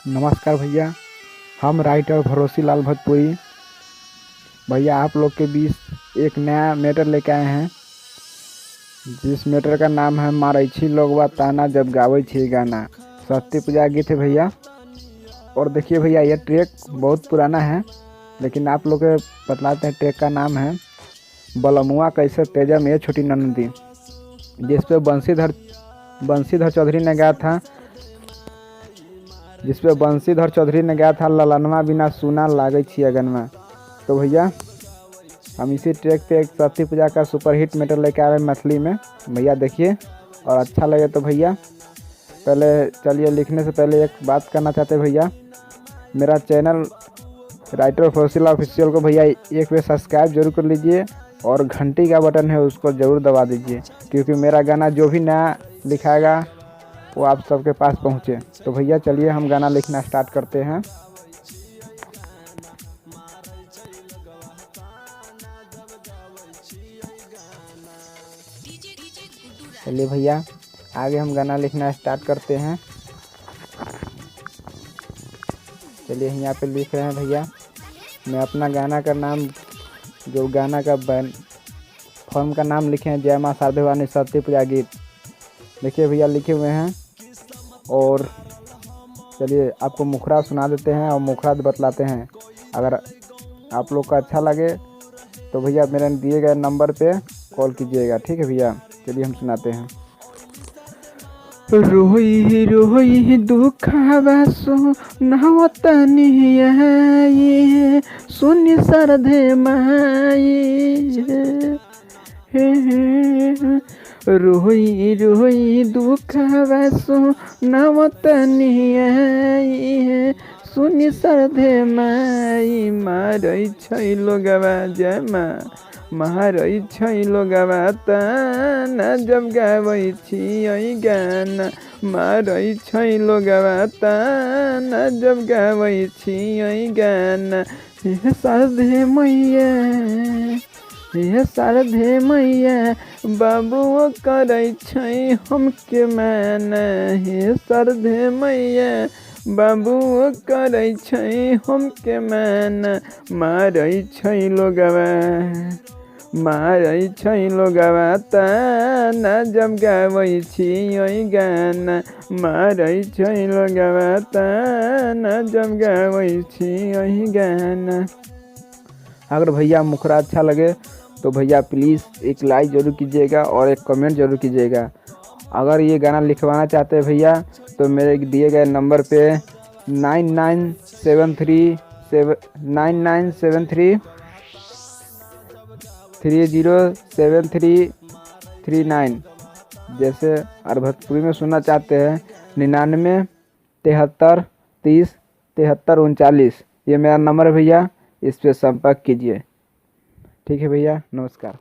नमस्कार भैया, हम राइटर भरोसी लाल भोजपुरी भैया आप लोग के बीच एक नया मैटर लेके आए हैं। जिस मैटर का नाम है मारैछी लोगवा ताना जब गावे छी गाना। सरस्वती पूजा गीत है भैया। और देखिए भैया, यह ट्रैक बहुत पुराना है, लेकिन आप लोग के बतलाते हैं। ट्रैक का नाम है बलमुआ कैसे तेजा में छोटी नंदी, जिसपे बंशीधर चौधरी ने गाया था ललनवा बिना सुना लागे छी अगनवा। तो भैया हम इसी ट्रैक पे एक सरस्वती पूजा का सुपरहिट मैटर लेके आ रहे हैं मैथिली में। भैया देखिए, और अच्छा लगे तो भैया पहले चलिए, लिखने से पहले एक बात करना चाहते हैं भैया, मेरा चैनल राइटर भरोसी लाल ऑफिशियल को भैया एक बार सब्सक्राइब जरूर कर लीजिए और घंटी का बटन है उसको ज़रूर दबा दीजिए, क्योंकि मेरा गाना जो भी नया लिखाएगा वो आप सबके पास पहुँचे। तो भैया चलिए हम गाना लिखना स्टार्ट करते हैं। चलिए भैया आगे हम गाना लिखना स्टार्ट करते हैं। चलिए यहाँ पे लिख रहे हैं भैया। मैं अपना गाना का नाम, जो गाना का फॉर्म का नाम लिखे हैं, जय माँ शारदे भवानी सरस्वती पूजा गीत। देखिए भैया लिखे हुए हैं। और चलिए आपको मुखरा सुना देते हैं और मुखरा बतलाते हैं। अगर आप लोग को अच्छा लगे तो भैया मेरे दिए गए नंबर पे कॉल कीजिएगा, ठीक है भैया। चलिए हम सुनाते हैं। रोई रोई दुखवा सुनावतनी ये सुनी सरधे माई रोई रोई दुखवा सुनावतनी ये सुनी सरधे माई मारै छै लोगवा जय माँ मारै छै लोगवा ताना जब गाबै छी गाना मारै छै लोगवा ताना जब गाबै छी गाना। हे शारदे मैया हे शारदे मैया बाबुओ करै छै हमके माना। हे शारदे मैया बाबुओ करै छै हमके माना मारै छै लोगवा ताना जब गाबै छी गाना मारै छै लोगवा ताना जब गाबै छी गाना। अगर भैया मुखरा अच्छा लगे तो भैया प्लीज़ एक लाइक ज़रूर कीजिएगा और एक कमेंट ज़रूर कीजिएगा। अगर ये गाना लिखवाना चाहते हैं भैया तो मेरे दिए गए नंबर पे 9973307339, जैसे और भोजपुरी में सुनना चाहते हैं 9973307339। ये मेरा नंबर है भैया, इस पे संपर्क कीजिए। ठीक है भैया, नमस्कार।